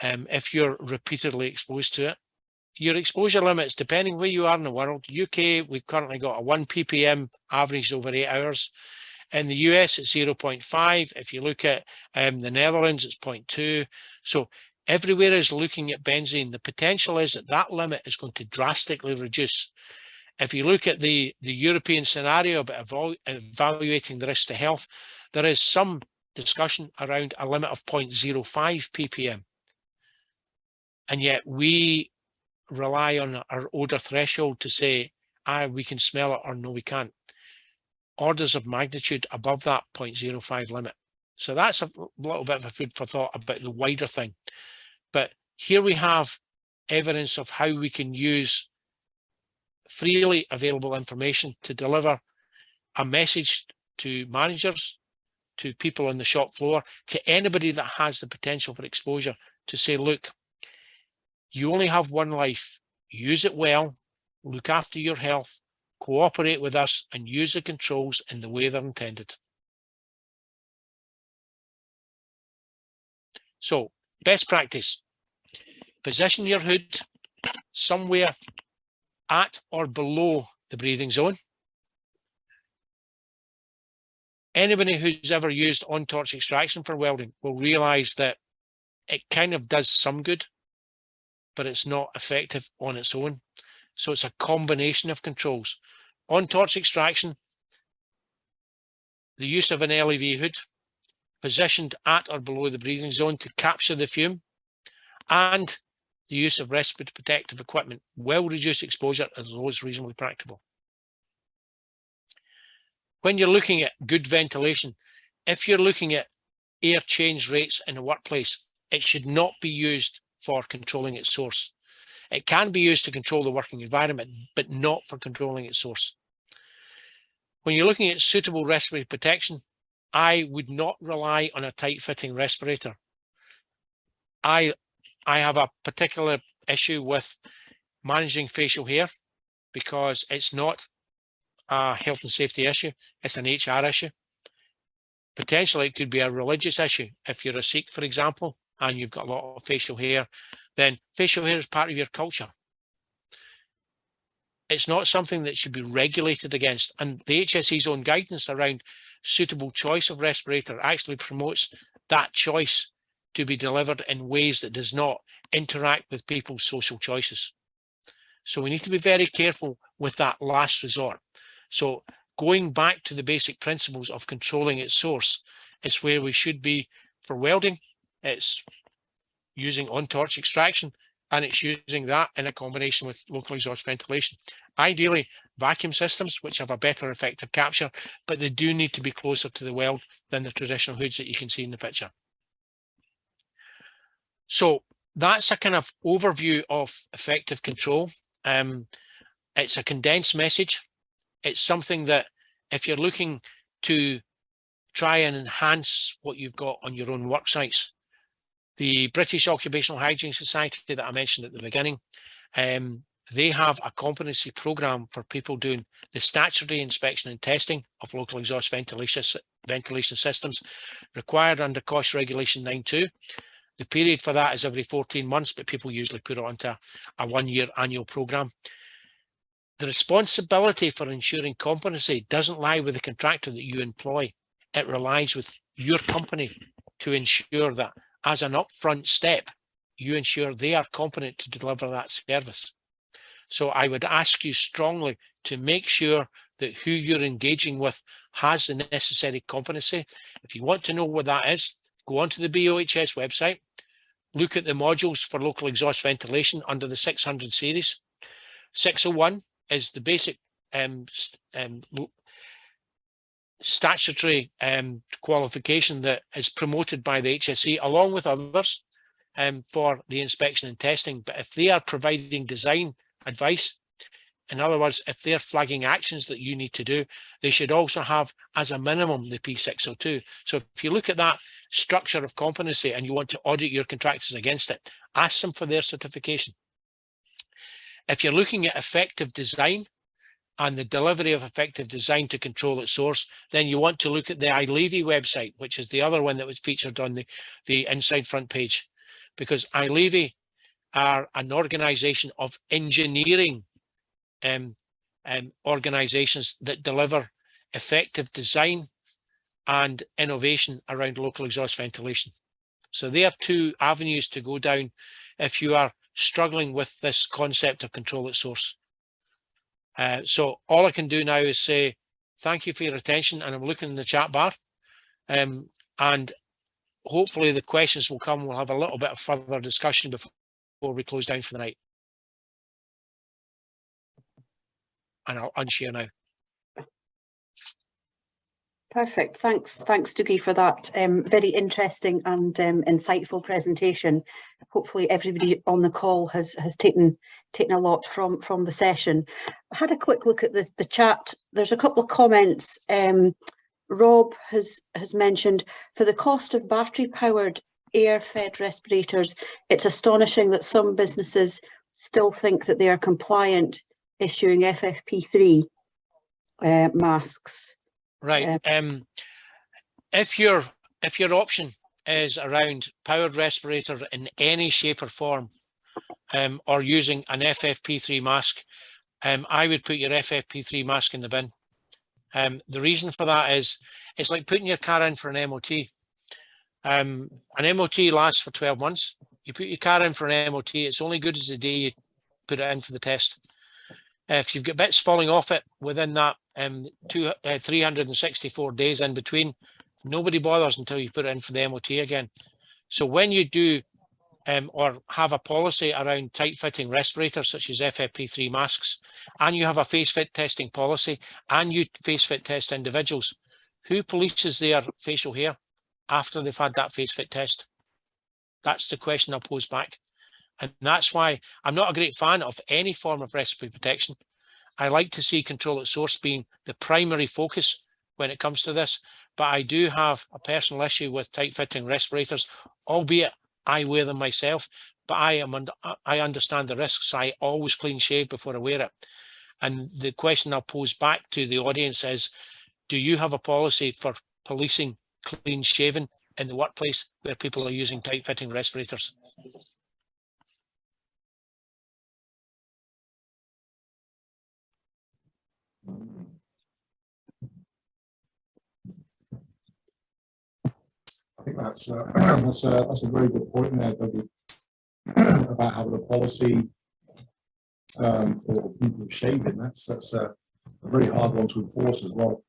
if you're repeatedly exposed to it, your exposure limits, depending where you are in the world. UK, we've currently got a 1 ppm averaged over 8 hours. In the US, it's 0.5. If you look at the Netherlands, it's 0.2. So everywhere is looking at benzene. The potential is that that limit is going to drastically reduce. If you look at the European scenario about evaluating the risk to health, there is some discussion around a limit of 0.05 ppm. And yet we rely on our odour threshold to say, we can smell it, or no, we can't. Orders of magnitude above that 0.05 limit. So that's a little bit of a food for thought about the wider thing. But here we have evidence of how we can use freely available information to deliver a message to managers, to people on the shop floor, to anybody that has the potential for exposure, to say, look, you only have one life, use it well, look after your health, cooperate with us, and use the controls in the way they're intended. So, best practice, position your hood somewhere at or below the breathing zone. Anybody who's ever used on-torch extraction for welding will realise that it kind of does some good, but it's not effective on its own. So it's a combination of controls. On-torch extraction, the use of an LEV hood, positioned at or below the breathing zone to capture the fume, and the use of respiratory protective equipment will reduce exposure as low as reasonably practicable. When you're looking at good ventilation, if you're looking at air change rates in a workplace, it should not be used for controlling its source. It can be used to control the working environment, but not for controlling its source. When you're looking at suitable respiratory protection, I would not rely on a tight-fitting respirator. I have a particular issue with managing facial hair because it's not a health and safety issue, it's an HR issue. Potentially it could be a religious issue. If you're a Sikh, for example, and you've got a lot of facial hair, then facial hair is part of your culture. It's not something that should be regulated against. And the HSE's own guidance around suitable choice of respirator actually promotes that choice to be delivered in ways that does not interact with people's social choices. So we need to be very careful with that last resort. So going back to the basic principles of controlling its source, it's where we should be for welding. It's using on-torch extraction, and it's using that in a combination with local exhaust ventilation. Ideally, vacuum systems, which have a better effective capture, but they do need to be closer to the weld than the traditional hoods that you can see in the picture. So that's a kind of overview of effective control. It's a condensed message. It's something that if you're looking to try and enhance what you've got on your own work sites, the British Occupational Hygiene Society that I mentioned at the beginning, they have a competency programme for people doing the statutory inspection and testing of local exhaust ventilation systems required under COSH Regulation 9.2. The period for that is every 14 months, but people usually put it onto a one-year annual programme. The responsibility for ensuring competency doesn't lie with the contractor that you employ. It relies with your company to ensure that as an upfront step, you ensure they are competent to deliver that service. So I would ask you strongly to make sure that who you're engaging with has the necessary competency. If you want to know what that is, go onto the BOHS website, look at the modules for local exhaust ventilation under the 600 series. 601 is the basic statutory qualification that is promoted by the HSE along with others for the inspection and testing. But if they are providing design advice, in other words, if they're flagging actions that you need to do, they should also have as a minimum the P602. So if you look at that structure of competency and you want to audit your contractors against it, ask them for their certification. If you're looking at effective design and the delivery of effective design to control its source, then you want to look at the LEV website, which is the other one that was featured on the inside front page, because LEV are an organisation of engineering organisations that deliver effective design and innovation around local exhaust ventilation. So they are two avenues to go down if you are struggling with this concept of control at source. So all I can do now is say thank you for your attention, and I'm looking in the chat bar, and hopefully the questions will come. We'll have a little bit of further discussion before we close down for the night. And I'll unshare now. Perfect. Thanks, Dougie, for that very interesting and insightful presentation. Hopefully everybody on the call has taken a lot from the session. I had a quick look at the chat. There's a couple of comments. Rob has mentioned, for the cost of battery-powered air-fed respirators, it's astonishing that some businesses still think that they are compliant issuing FFP3 masks. Right. If your option is around powered respirator in any shape or form, or using an FFP3 mask, I would put your FFP3 mask in the bin. The reason for that is it's like putting your car in for an MOT. An MOT lasts for 12 months. You put your car in for an MOT, it's only good as the day you put it in for the test. If you've got bits falling off it within that 364 days in between, nobody bothers until you put it in for the MOT again. So when you do or have a policy around tight-fitting respirators such as FFP3 masks, and you have a face-fit testing policy, and you face-fit test individuals, who polices their facial hair after they've had that face-fit test? That's the question I'll pose back. And that's why I'm not a great fan of any form of respiratory protection. I like to see control at source being the primary focus when it comes to this, but I do have a personal issue with tight-fitting respirators, albeit I wear them myself, but I understand the risks. I always clean shave before I wear it. And the question I'll pose back to the audience is, do you have a policy for policing clean shaven in the workplace where people are using tight-fitting respirators? I think that's a very good point there, Dougie, about having a policy for people shaving. That's a very hard one to enforce as well.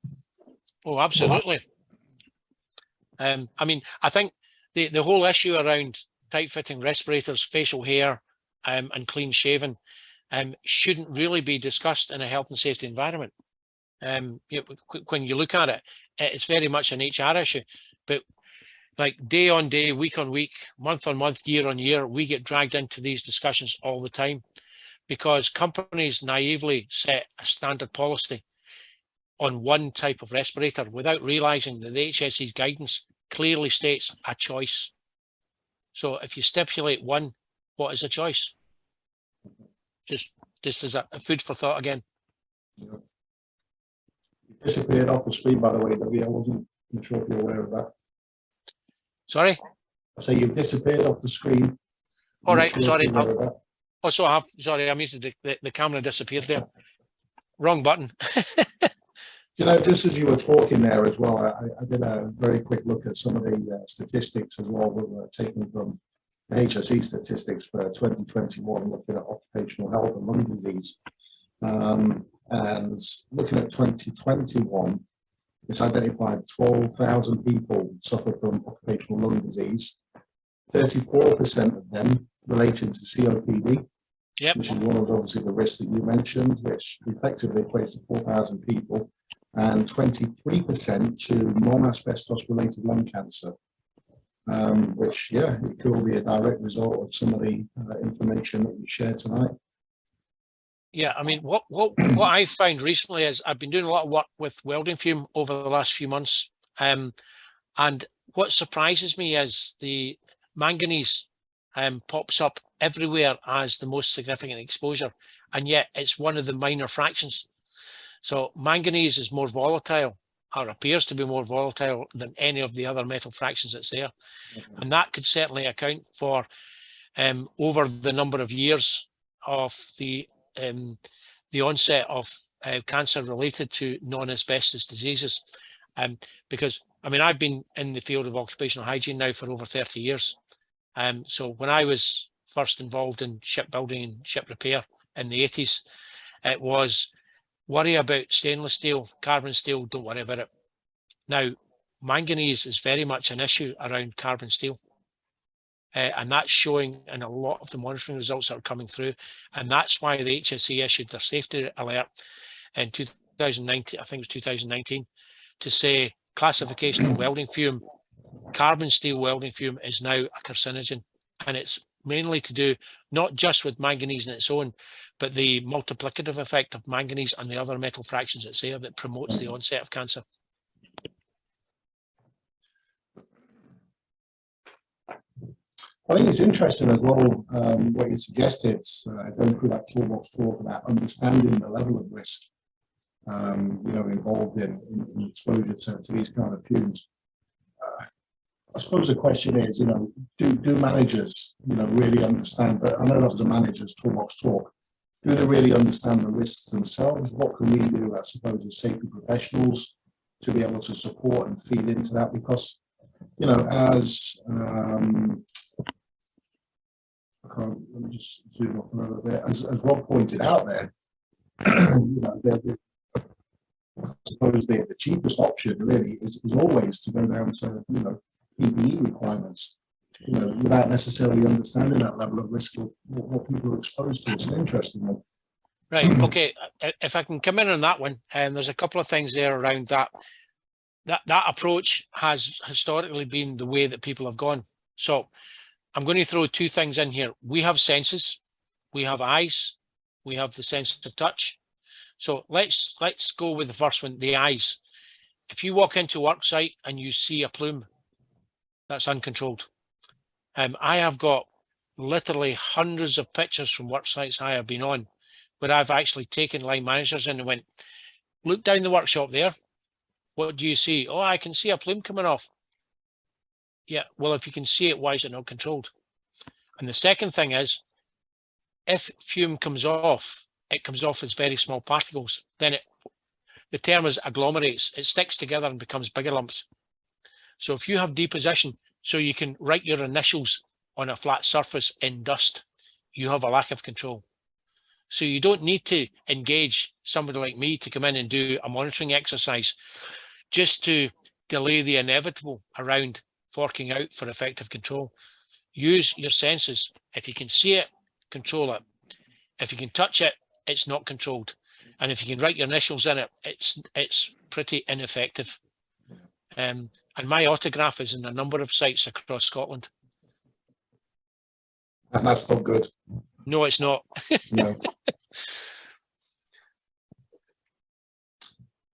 Oh, absolutely. I mean, I think the whole issue around tight-fitting respirators, facial hair, and clean shaven shouldn't really be discussed in a health and safety environment. When you look at it, it's very much an HR issue, but like day on day, week on week, month on month, year on year, we get dragged into these discussions all the time because companies naively set a standard policy on one type of respirator without realizing that the HSE's guidance clearly states a choice. So if you stipulate one, what is a choice? Just as a food for thought again. Yeah. You disappeared off the screen, by the way, Dougie. I wasn't sure if you're aware of that. Sorry? I say you disappeared off the screen. All right, sorry. Also, I have, sorry, I missed the camera disappeared there. Wrong button. You know, just as you were talking there as well, I did a very quick look at some of the statistics as well that were taken from the HSE statistics for 2021, looking at occupational health and lung disease. And looking at 2021, it's identified 12,000 people suffer from occupational lung disease. 34% of them related to COPD, yep, which is one of obviously the risks that you mentioned, which effectively equates to 4,000 people, and 23% to non-asbestos related lung cancer, which, yeah, it could be a direct result of some of the information that we shared tonight. Yeah, I mean, what I found recently is I've been doing a lot of work with Welding Fume over the last few months, and what surprises me is the manganese pops up everywhere as the most significant exposure, and yet it's one of the minor fractions. So manganese is more volatile, or appears to be more volatile than any of the other metal fractions that's there, and that could certainly account for over the number of years of the onset of cancer related to non-asbestos diseases. Because, I mean, I've been in the field of occupational hygiene now for over 30 years. So when I was first involved in shipbuilding and ship repair in the 80s, it was worry about stainless steel, carbon steel, don't worry about it. Now, manganese is very much an issue around carbon steel. And that's showing in a lot of the monitoring results that are coming through. And that's why the HSE issued their safety alert in 2019, I think it was 2019, to say classification of welding fume, carbon steel welding fume is now a carcinogen. And it's mainly to do not just with manganese in its own, but the multiplicative effect of manganese and the other metal fractions that's there that promotes the onset of cancer. I think it's interesting as well, what you suggested, going through that toolbox talk about understanding the level of risk, involved in exposure to these kind of fumes. I suppose the question is, do managers, really understand, but I know that was a manager's toolbox talk, do they really understand the risks themselves? What can we do, I suppose, as safety professionals to be able to support and feed into that? Because, as, let me just zoom up a little bit, as Rob pointed out there, I suppose the cheapest option really is always to go down to, PPE requirements, without necessarily understanding that level of risk of what people are exposed to. It's an interesting one. Right. Okay. If I can come in on that one, and there's a couple of things there around that. That approach has historically been the way that people have gone. So I'm going to throw two things in here. We have senses, we have eyes, we have the sense of touch. So let's go with the first one, the eyes. If you walk into a work site and you see a plume, that's uncontrolled. I have got literally hundreds of pictures from work sites I have been on where I've actually taken line managers in and went, look down the workshop there. What do you see? Oh, I can see a plume coming off. Yeah, well, if you can see it, why is it not controlled? And the second thing is, if fume comes off, it comes off as very small particles. Then the term is agglomerates. It sticks together and becomes bigger lumps. So if you have deposition, so you can write your initials on a flat surface in dust, you have a lack of control. So you don't need to engage somebody like me to come in and do a monitoring exercise just to delay the inevitable around forking out for effective control. Use your senses. If you can see it, control it. If you can touch it, it's not controlled. And if you can write your initials in it, it's pretty ineffective. And my autograph is in a number of sites across Scotland. And that's not good. No, it's not. No.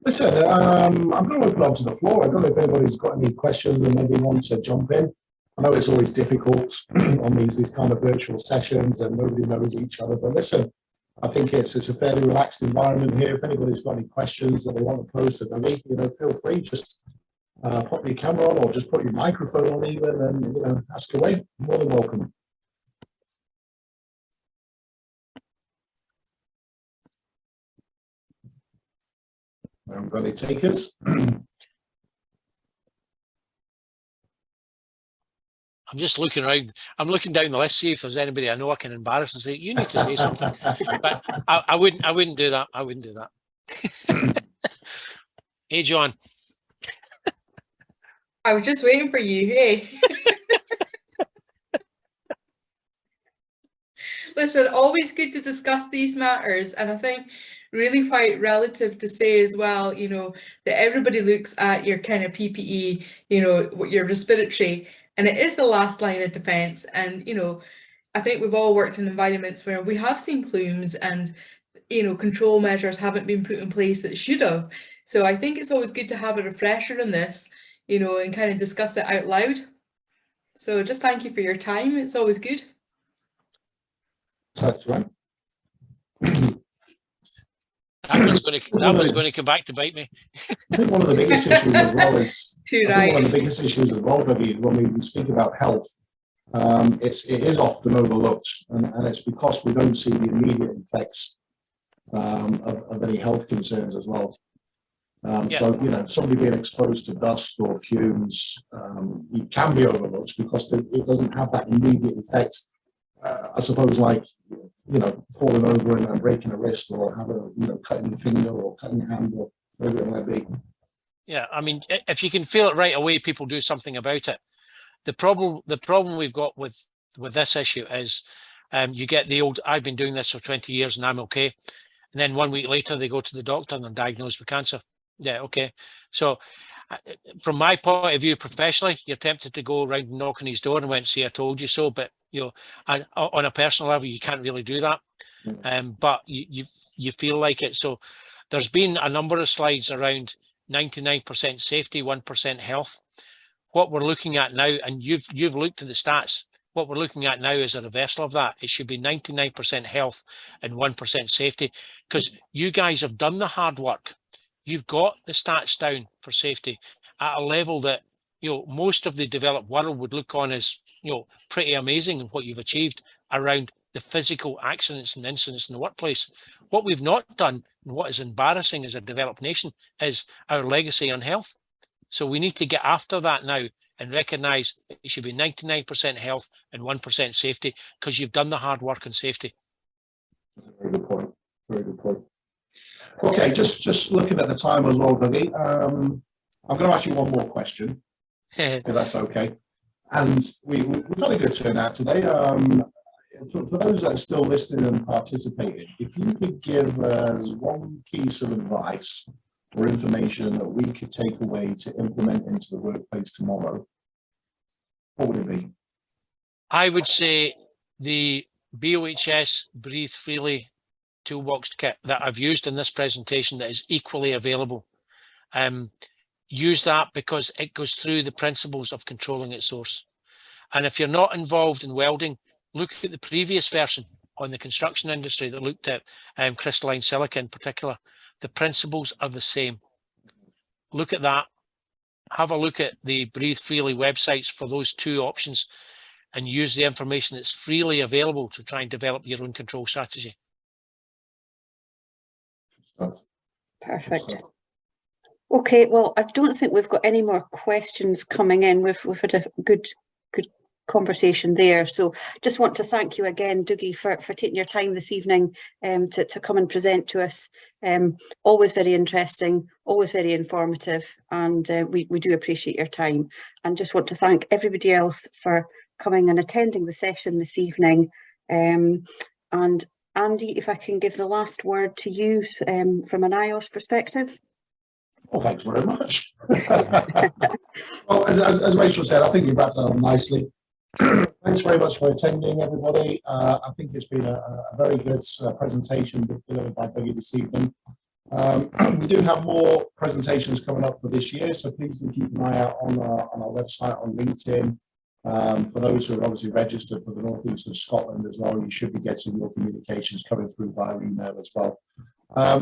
Listen, I'm going to open up to the floor. I don't know if anybody's got any questions and maybe wants to jump in. I know it's always difficult on these kind of virtual sessions and nobody knows each other, but listen, I think it's a fairly relaxed environment here. If anybody's got any questions that they want to pose to Billy, feel free, just pop your camera on or just put your microphone on even and, ask away. More than welcome. Haven't got any takers. I'm just looking around. I'm looking down the list, see if there's anybody I know I can embarrass and say, you need to say something. But I wouldn't do that. I wouldn't do that. Hey, John. I was just waiting for you, hey. Listen, always good to discuss these matters, and I think really quite relative to say as well, that everybody looks at your kind of PPE, your respiratory, and it is the last line of defense. And, I think we've all worked in environments where we have seen plumes and, control measures haven't been put in place that should have. So I think it's always good to have a refresher on this, and kind of discuss it out loud. So just thank you for your time. It's always good. That's right. That was going to come back to bite me. I think one of the biggest issues as well is Too right. one of the biggest issues as well, Debbie, when we speak about health, it is often overlooked, and it's because we don't see the immediate effects of any health concerns as well. So, you know, somebody being exposed to dust or fumes, it can be overlooked because it doesn't have that immediate effect, I suppose, like, you know, falling over and breaking a wrist, or having, you know, cutting your finger or cutting your hand, or whatever it might be. Yeah, I mean, if you can feel it right away, people do something about it. The problem we've got with this issue is you get the old, I've been doing this for 20 years and I'm okay. And then 1 week later, they go to the doctor and they're diagnosed with cancer. Yeah, okay. So from my point of view, professionally, you're tempted to go around and knock on his door and went, see, I told you so. But, you know, on a personal level, you can't really do that. But you feel like it. So there's been a number of slides around 99% safety, 1% health. What we're looking at now, and you've looked at the stats, what we're looking at now is a reversal of that. It should be 99% health and 1% safety, because you guys have done the hard work. You've got the stats down for safety at a level that, you know, most of the developed world would look on as, you know, pretty amazing in what you've achieved around the physical accidents and incidents in the workplace. What we've not done, and what is embarrassing as a developed nation, is our legacy on health. So we need to get after that now and recognise it should be 99% health and 1% safety, because you've done the hard work on safety. That's a very good point. Very good point. Okay, just looking at the time as well, Dougie. I'm going to ask you one more question, if that's okay. And we've had a good turnout today. For those that are still listening and participating, if you could give us one piece of advice or information that we could take away to implement into the workplace tomorrow, what would it be? I would say the BOHS Breathe Freely toolbox kit that I've used in this presentation that is equally available. Use that because it goes through the principles of controlling its source. And if you're not involved in welding, look at the previous version on the construction industry that looked at crystalline silica in particular. The principles are the same. Look at that. Have a look at the Breathe Freely websites for those two options and use the information that's freely available to try and develop your own control strategy. Perfect. Okay, well, I don't think we've got any more questions coming in. We've had a good conversation there. So just want to thank you again, Dougie, for taking your time this evening to come and present to us. Always very interesting, always very informative, and we do appreciate your time. And just want to thank everybody else for coming and attending the session this evening. And Andy, if I can give the last word to you from an IOSH perspective. Well, thanks very much. Well, as Rachel said, I think you wrapped that up nicely. Thanks very much for attending, everybody. I think it's been a very good presentation delivered by Dougie this evening. We do have more presentations coming up for this year, so please do keep an eye out on our website, on LinkedIn. For those who are obviously registered for the North East of Scotland as well, you should be getting your communications coming through via email as well.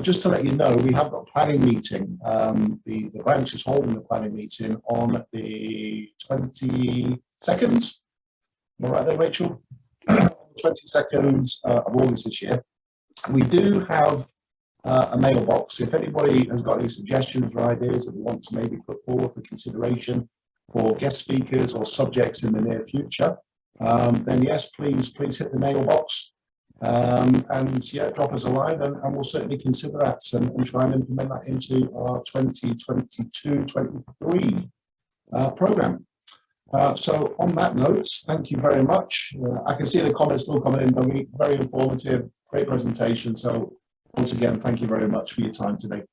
Just to let you know, we have got a planning meeting. The branch is holding the planning meeting on the 22nd. All right there, Rachel? 22nd of August this year. We do have a mailbox. If anybody has got any suggestions or ideas that they want to maybe put forward for consideration for guest speakers or subjects in the near future, then yes, please hit the mailbox and yeah, drop us a line, and we'll certainly consider that and try and implement that into our 2022-23 program. So on that note, thank you very much. I can see the comments still coming in, Dougie. Very informative, great presentation. So once again, thank you very much for your time today.